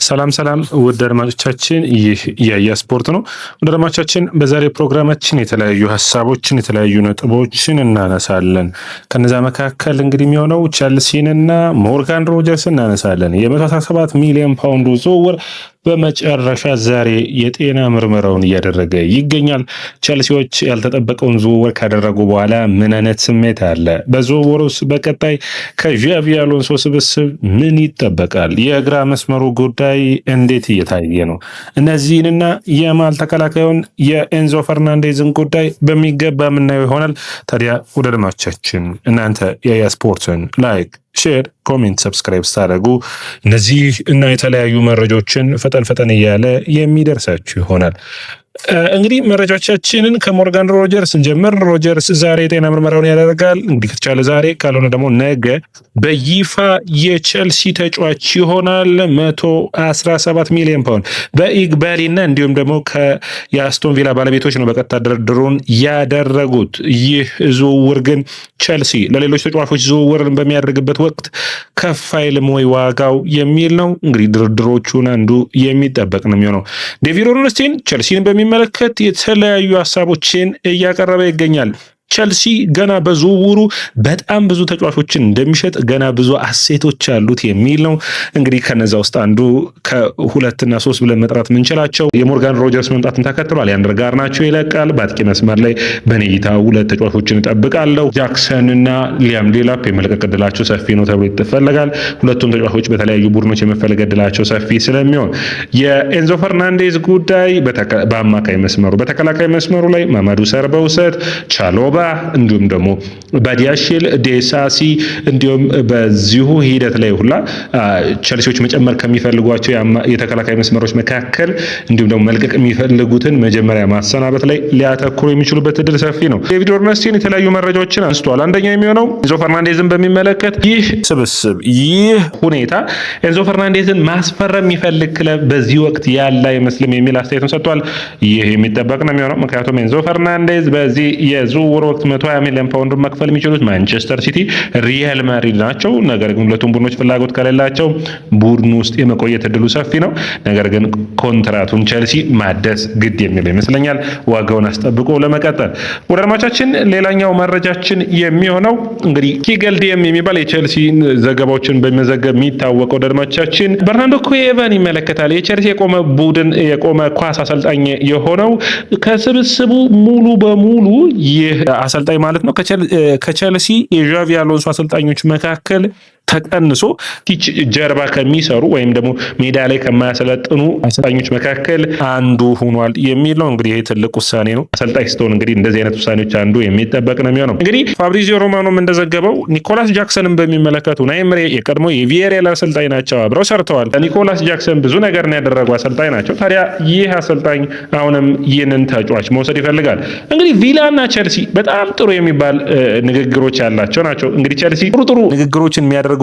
ሰላም ውድ አድማጮቻችን፣ ይህ ያያ ስፖርት ነው። ውድ አድማጮቻችን፣ በዛሬ ፕሮግራማችን የተለያዩ ሀሳቦችን የተለያዩ ነጥቦችን እናነሳለን። ከነዛ መካከል እንግዲህ የሚሆነው ቸልሲንና ሞርጋን ሮጀርስን እናነሳለን። የ117 ሚሊዮን ፓውንድ ዝውውር በመጨረሻ ዛሬ የጤና ምርመራውን እያደረገ ይገኛል። ቸልሲዎች ያልተጠበቀውን ዝውውር ካደረጉ በኋላ ምን አይነት ስሜት አለ? በዝውውሩስ በቀጣይ ከዣቪ አሎንሶ ስብስብ ምን ይጠበቃል? የግራ መስመሩ ጉዳይ እንዴት እየታየ ነው? እነዚህንና የማል ተከላካዩን የኤንዞ ፈርናንዴዝን ጉዳይ በሚገባ የምናየው ይሆናል። ታዲያ ወደ አድማጮቻችን እናንተ ያያ ስፖርትን ላይክ፣ ሼር፣ ኮሜንት፣ ሰብስክራይብ ስታደርጉ እነዚህ እና የተለያዩ መረጃዎችን ፈጠን እያለ የሚደርሳችሁ ይሆናል። እንግዲህ መረጃዎቻችንን ከሞርጋን ሮጀርስ እንጀምር። ሮጀርስ ዛሬ የጤና ምርመራውን ያደርጋል። እንግዲህ ከተቻለ ዛሬ ካልሆነ ደግሞ ነገ በይፋ የቸልሲ ተጫዋች ይሆናል። 117 ሚሊዮን ፓውንድ በኢግባሊና እንዲሁም ደግሞ የአስቶን ቪላ ባለቤቶች ነው በቀጥታ ድርድሩን ያደረጉት። ይህ ዝውውር ግን ቸልሲ ለሌሎች ተጫዋቾች ዝውውርን በሚያደርግበት ወቅት ከፍ አይልም ወይ ዋጋው የሚል ነው። እንግዲህ ድርድሮቹን አንዱ የሚጠበቅ ነው የሚሆነው። ዴቪድ ኦርንስቲን ቸልሲን በሚመለከት የተለያዩ ሀሳቦችን እያቀረበ ይገኛል። ቸልሲ ገና በዝውውሩ በጣም ብዙ ተጫዋቾችን እንደሚሸጥ ገና ብዙ አሴቶች አሉት የሚል ነው። እንግዲህ ከነዛ ውስጥ አንዱ ከሁለትና ሶስት ብለን መጥራት የምንችላቸው የሞርጋን ሮጀርስ መምጣትን ተከትሎ አሊያንደር ጋርናቾ ይለቃል። በአጥቂ መስመር ላይ በኔይታ ሁለት ተጫዋቾችን እጠብቃለሁ። ጃክሰን እና ሊያም ዴላፕ የመልቀቅ ዕድላቸው ሰፊ ነው ተብሎ ይፈለጋል። ሁለቱም ተጫዋቾች በተለያዩ ቡድኖች የመፈለግ ዕድላቸው ሰፊ ስለሚሆን የኤንዞ ፈርናንዴዝ ጉዳይ በአማካይ መስመሩ በተከላካይ መስመሩ ላይ ማማዱ ሰርበውሰት ቻሎባ እንዲሁም ደግሞ ባዲያሽል ዴሳሲ እንዲሁም በዚሁ ሂደት ላይ ሁላ ቸልሲዎች መጨመር ከሚፈልጓቸው የተከላካይ መስመሮች መካከል እንዲሁም ደግሞ መልቀቅ የሚፈልጉትን መጀመሪያ ማሰናበት ላይ ሊያተኩሩ የሚችሉበት እድል ሰፊ ነው። ዴቪድ ኦርንስቲን የተለያዩ መረጃዎችን አንስቷል። አንደኛው የሚሆነው ኤንዞ ፈርናንዴዝን በሚመለከት ይህ ስብስብ ይህ ሁኔታ ኤንዞ ፈርናንዴዝን ማስፈረም የሚፈልግ ክለብ በዚህ ወቅት ያለ አይመስልም የሚል አስተያየቱን ሰጥቷል። ይህ የሚጠበቅ ነው የሚሆነው ምክንያቱም ኤንዞ ፈርናንዴዝ በዚህ የዝውውር ወቅት 120 ሚሊዮን ፓውንድ መክፈል የሚችሉት ማንቸስተር ሲቲ፣ ሪያል ማድሪድ ናቸው። ነገር ግን ሁለቱም ቡድኖች ፍላጎት ከሌላቸው ቡድኑ ውስጥ የመቆየት እድሉ ሰፊ ነው። ነገር ግን ኮንትራቱን ቸልሲ ማደስ ግድ የሚለው ይመስለኛል ዋጋውን አስጠብቆ ለመቀጠል። ወደ አድማቻችን ሌላኛው መረጃችን የሚሆነው እንግዲህ ኪገልዲየም የሚባል የቸልሲ ዘገባዎችን በመዘገብ የሚታወቀው ወደ አድማቻችን በርናንዶ ኩዌቫን ይመለከታል። የቸልሲ የቆመ ቡድን የቆመ ኳስ አሰልጣኝ የሆነው ከስብስቡ ሙሉ በሙሉ ይህ አሰልጣኝ ማለት ነው ከቸልሲ የዣቪ አሎንሶ አሰልጣኞች መካከል ተቀንሶ ፒች ጀርባ ከሚሰሩ ወይም ደግሞ ሜዳ ላይ ከማያሰለጥኑ አሰልጣኞች መካከል አንዱ ሆኗል የሚል ነው። እንግዲህ ይሄ ትልቅ ውሳኔ ነው። አሰልጣኝ ስትሆን እንግዲህ እንደዚህ አይነት ውሳኔዎች አንዱ የሚጠበቅ ነው የሚሆነው። እንግዲህ ፋብሪዚዮ ሮማኖም እንደዘገበው ኒኮላስ ጃክሰንን በሚመለከቱ ኡናይ ኤምሬ የቀድሞ የቪያሪያል አሰልጣኝ ናቸው፣ አብረው ሰርተዋል። ኒኮላስ ጃክሰን ብዙ ነገር ነው ያደረጉ አሰልጣኝ ናቸው። ታዲያ ይህ አሰልጣኝ አሁንም ይህንን ተጫዋች መውሰድ ይፈልጋል። እንግዲህ ቪላና ቸልሲ በጣም ጥሩ የሚባል ንግግሮች ያላቸው ናቸው። እንግዲህ ቸልሲ ጥሩ ንግግሮችን የሚያደርጉባቸው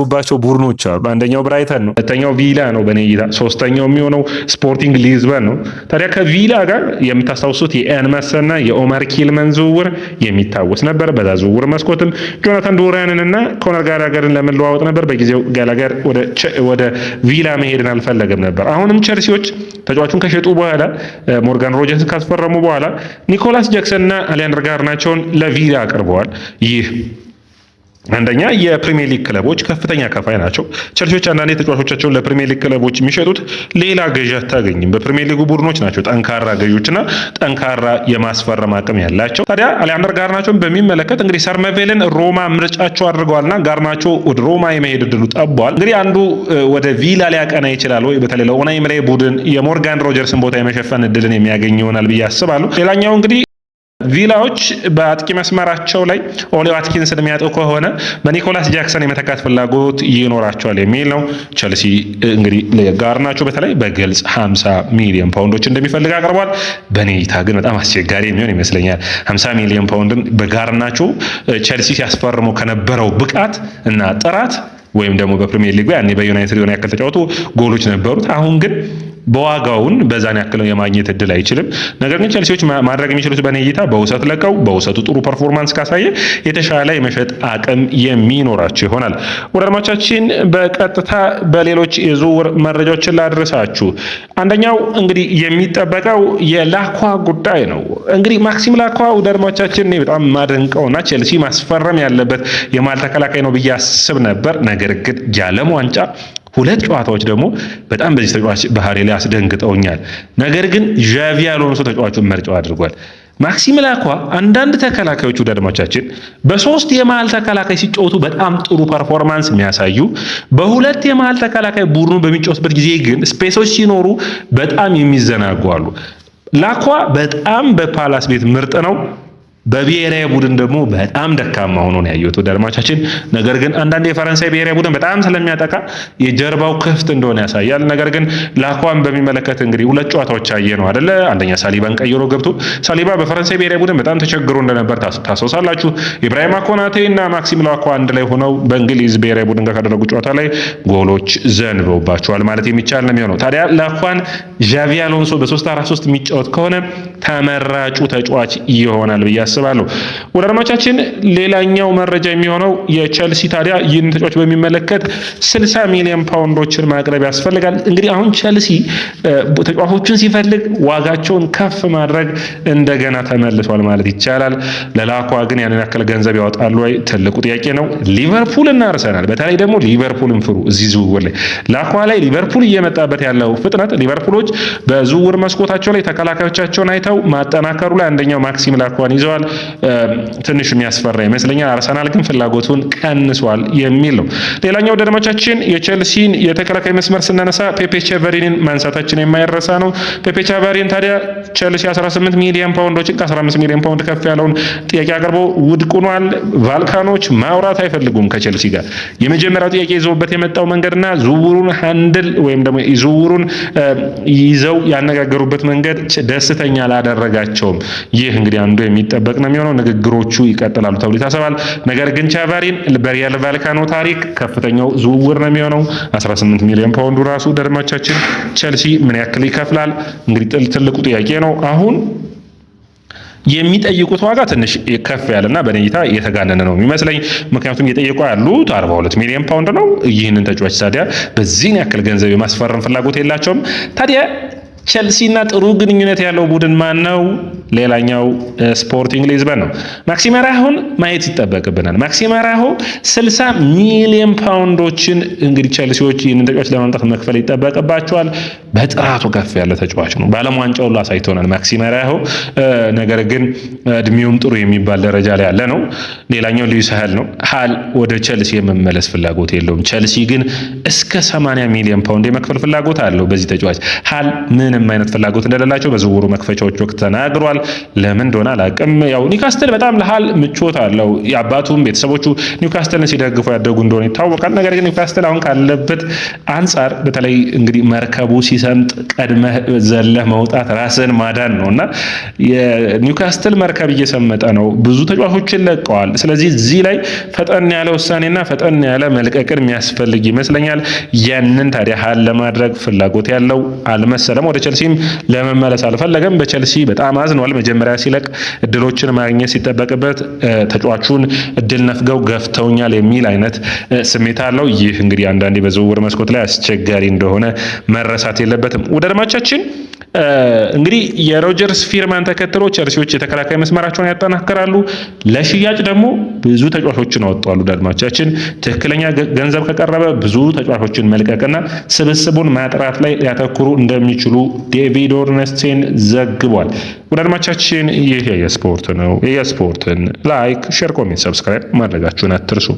ቡድኖች አሉ። አንደኛው ብራይተን ነው፣ ሁለተኛው ቪላ ነው በኔ እይታ፣ ሶስተኛው የሚሆነው ስፖርቲንግ ሊዝበን ነው። ታዲያ ከቪላ ጋር የምታስታውሱት የኤንመሰና የኦማር ኪልመን ዝውውር የሚታወስ ነበር። በዛ ዝውውር መስኮትም ጆናታን ዶሪያንን እና ኮነር ጋላገርን ለመለዋወጥ ነበር። በጊዜው ጋላገር ወደ ቪላ መሄድን አልፈለገም ነበር። አሁንም ቸልሲዎች ተጫዋቹን ከሸጡ በኋላ ሞርጋን ሮጀርስ ካስፈረሙ በኋላ ኒኮላስ ጃክሰንና አሊያንደር ጋርናቾን ለቪላ አቅርበዋል። ይህ አንደኛ የፕሪሚየር ሊግ ክለቦች ከፍተኛ ከፋይ ናቸው። ቸልሲዎች አንዳንዴ ተጫዋቾቻቸውን ለፕሪሚየር ሊግ ክለቦች የሚሸጡት ሌላ ገዢ አታገኝም። በፕሪሚየር ሊጉ ቡድኖች ናቸው ጠንካራ ገዢዎችና ጠንካራ የማስፈረም አቅም ያላቸው። ታዲያ አሊያንደር ጋርናቾን በሚመለከት እንግዲህ ሰርመቬልን ሮማ ምርጫቸው አድርገዋልና ጋርናቾ ወደ ሮማ የመሄድ እድሉ ጠቧል። እንግዲህ አንዱ ወደ ቪላ ሊያቀና ይችላል ወይ በተለይ ለኡናይ ኤምሬ ቡድን የሞርጋን ሮጀርስን ቦታ የመሸፈን እድልን የሚያገኝ ይሆናል ብዬ አስባለሁ። ሌላኛው እንግዲህ ቪላዎች በአጥቂ መስመራቸው ላይ ኦሊ ዋትኪንስን የሚያጡ ከሆነ በኒኮላስ ጃክሰን የመተካት ፍላጎት ይኖራቸዋል የሚል ነው። ቸልሲ እንግዲህ ጋርናቾ በተለይ በግልጽ 50 ሚሊዮን ፓውንዶች እንደሚፈልግ አቅርቧል። በኔ እይታ ግን በጣም አስቸጋሪ የሚሆን ይመስለኛል። 50 ሚሊዮን ፓውንድን በጋርናቾ ቸልሲ ሲያስፈርሙ ከነበረው ብቃት እና ጥራት ወይም ደግሞ በፕሪሚየር ሊግ ያኔ በዩናይትድ የሆነ ያክል ተጫወቱ ጎሎች ነበሩት። አሁን ግን በዋጋውን በዛን ያክል የማግኘት እድል አይችልም። ነገር ግን ቸልሲዎች ማድረግ የሚችሉት በኔ እይታ በውሰት ለቀው በውሰቱ ጥሩ ፐርፎርማንስ ካሳየ የተሻለ የመሸጥ አቅም የሚኖራቸው ይሆናል። ወደ አድማጮቻችን በቀጥታ በሌሎች የዝውውር መረጃዎችን ላድረሳችሁ። አንደኛው እንግዲህ የሚጠበቀው የላኳ ጉዳይ ነው። እንግዲህ ማክሲም ላኳ ወደ አድማጮቻችን በጣም ማደንቀውና ቸልሲ ማስፈረም ያለበት የማል ተከላካይ ነው ብዬ አስብ ነበር። ነገር ግን የዓለም ዋንጫ ሁለት ጨዋታዎች ደግሞ በጣም በዚህ ተጫዋች ባህሪ ላይ አስደንግጠውኛል። ነገር ግን ዣቪ አሎንሶ ተጫዋቹን መርጫው አድርጓል። ማክሲም ላኳ አንዳንድ ተከላካዮች ወደ አድማጮቻችን በሶስት የመሃል ተከላካይ ሲጫወቱ በጣም ጥሩ ፐርፎርማንስ የሚያሳዩ፣ በሁለት የመሃል ተከላካይ ቡድኑ በሚጫወትበት ጊዜ ግን ስፔሶች ሲኖሩ በጣም የሚዘናጉ አሉ። ላኳ በጣም በፓላስ ቤት ምርጥ ነው። በብሔራዊ ቡድን ደግሞ በጣም ደካማ ሆኖ ነው ያየሁት ወደ አድማጮቻችን። ነገር ግን አንዳንድ የፈረንሳይ ብሔራዊ ቡድን በጣም ስለሚያጠቃ የጀርባው ክፍት እንደሆነ ያሳያል። ነገር ግን ላኳን በሚመለከት እንግዲህ ሁለት ጨዋታዎች አየ ነው አይደለ? አንደኛ ሳሊባን ቀይሮ ገብቶ ሳሊባ በፈረንሳይ ብሔራዊ ቡድን በጣም ተቸግሮ እንደነበር ታስታውሳላችሁ። ኢብራሂማ ኮናቴ እና ማክሲም ላኳ አንድ ላይ ሆነው በእንግሊዝ ብሔራዊ ቡድን ጋር ካደረጉ ጨዋታ ላይ ጎሎች ዘንበውባቸዋል ማለት የሚቻል ነው የሚሆነው። ታዲያ ላኳን ዣቪ አሎንሶ በ3-4-3 የሚጫወት ከሆነ ተመራጩ ተጫዋች ይሆናል ብዬ አስባለሁ። ወደ አድማጮቻችን ሌላኛው መረጃ የሚሆነው የቸልሲ ታዲያ ይህን ተጫዋች በሚመለከት 60 ሚሊዮን ፓውንዶችን ማቅረብ ያስፈልጋል። እንግዲህ አሁን ቸልሲ ተጫዋቾችን ሲፈልግ ዋጋቸውን ከፍ ማድረግ እንደገና ተመልሷል ማለት ይቻላል። ለላኳ ግን ያንን ያክል ገንዘብ ያወጣሉ ወይ? ትልቁ ጥያቄ ነው። ሊቨርፑል እና አርሰናል በተለይ ደግሞ ሊቨርፑልን ፍሩ። እዚህ ዝውውር ላይ ላኳ ላይ ሊቨርፑል እየመጣበት ያለው ፍጥነት ሊቨርፑሎች በዝውውር መስኮታቸው ላይ ተከላካዮቻቸውን አይተው ማጠናከሩ ላይ አንደኛው ማክሲም ላኳን ይዘዋል። ትንሽ የሚያስፈራ ይመስለኛል። አርሰናል ግን ፍላጎቱን ቀንሷል የሚል ነው። ሌላኛው ወደ አድማጮቻችን የቸልሲን የተከላካይ መስመር ስናነሳ ፔፔ ቼቨሪንን ማንሳታችን የማይረሳ ነው። ፔፔ ቼቨሪን ታዲያ ቸልሲ 18 ሚሊዮን ፓውንዶችን ከ15 ሚሊዮን ፓውንድ ከፍ ያለውን ጥያቄ አቅርቦ ውድቅ ሆኗል። ቫልካኖች ማውራት አይፈልጉም ከቸልሲ ጋር። የመጀመሪያው ጥያቄ ይዘውበት የመጣው መንገድና ዝውውሩን ሃንድል ወይም ደግሞ ዝውውሩን ይዘው ያነጋገሩበት መንገድ ደስተኛ አላደረጋቸውም። ይህ እንግዲህ አንዱ የሚጠበቅ ነው የሚሆነው። ንግግሮቹ ይቀጥላሉ ተብሎ ይታሰባል። ነገር ግን ቼቨሪን በሪያል ቫልካኖ ታሪክ ከፍተኛው ዝውውር ነው የሚሆነው። 18 ሚሊዮን ፓውንዱ ራሱ ደርማቻችን ቸልሲ ምን ያክል ይከፍላል? እንግዲህ ትልቁ ጥያቄ ነው። አሁን የሚጠይቁት ዋጋ ትንሽ ከፍ ያለና በኔ እይታ የተጋነነ ነው የሚመስለኝ። ምክንያቱም እየጠየቁ ያሉት 42 ሚሊዮን ፓውንድ ነው። ይህንን ተጫዋች ታዲያ በዚህን ያክል ገንዘብ የማስፈረም ፍላጎት የላቸውም። ታዲያ ቸልሲና ጥሩ ግንኙነት ያለው ቡድን ማን ነው? ሌላኛው ስፖርቲንግ ሊዝበን ነው። ማክሲም አራሆን ማየት ይጠበቅብናል። ማክሲም አራሆ 60 ሚሊዮን ፓውንዶችን እንግዲህ ቸልሲዎች ይህንን ተጫዋች ለማምጣት መክፈል ይጠበቅባቸዋል። በጥራቱ ከፍ ያለ ተጫዋች ነው። በዓለም ዋንጫው ሁሉ አሳይቶናል ማክሲም አራሆ። ነገር ግን እድሜውም ጥሩ የሚባል ደረጃ ላይ ያለ ነው። ሌላኛው ሉዊስ ሃል ነው። ሃል ወደ ቸልሲ የመመለስ ፍላጎት የለውም። ቸልሲ ግን እስከ 80 ሚሊዮን ፓውንድ የመክፈል ፍላጎት አለው በዚህ ተጫዋች። ሃል ምንም አይነት ፍላጎት እንደሌላቸው በዝውውሩ መክፈቻዎች ወቅት ተናግሯል። ለምን እንደሆነ አላውቅም። ያው ኒውካስትል በጣም ለሃል ምቾት አለው። የአባቱም ቤተሰቦቹ ኒውካስትልን ሲደግፉ ያደጉ እንደሆነ ይታወቃል። ነገር ግን ኒውካስትል አሁን ካለበት አንጻር በተለይ እንግዲህ መርከቡ ሲሰምጥ ቀድመህ ዘለህ መውጣት ራስን ማዳን ነውና የኒውካስትል መርከብ እየሰመጠ ነው። ብዙ ተጫዋቾችን ለቀዋል። ስለዚህ እዚህ ላይ ፈጠን ያለ ውሳኔና ፈጠን ያለ መልቀቅን የሚያስፈልግ ይመስለኛል። ያንን ታዲያ ሃል ለማድረግ ፍላጎት ያለው አልመሰለም። ወደ ቸልሲም ለመመለስ አልፈለገም። በቸልሲ በጣም አዝኗል። መጀመሪያ ሲለቅ እድሎችን ማግኘት ሲጠበቅበት ተጫዋቹን እድል ነፍገው ገፍተውኛል የሚል አይነት ስሜት አለው። ይህ እንግዲህ አንዳንዴ በዝውውር መስኮት ላይ አስቸጋሪ እንደሆነ መረሳት የለበትም። ወደ አድማጮቻችን እንግዲህ የሮጀርስ ፊርማን ተከትሎ ቸልሲዎች የተከላካይ መስመራቸውን ያጠናክራሉ። ለሽያጭ ደግሞ ብዙ ተጫዋቾችን አወጣሉ። አድማጮቻችን ትክክለኛ ገንዘብ ከቀረበ ብዙ ተጫዋቾችን መልቀቅና ስብስቡን ማጥራት ላይ ሊያተኩሩ እንደሚችሉ ዴቪድ ኦርንስቴን ዘግቧል። ወደ አድማጮቻችን ይህ የስፖርት ነው። የስፖርትን ላይክ፣ ሼር፣ ኮሜንት፣ ሰብስክራይብ ማድረጋችሁን አትርሱ።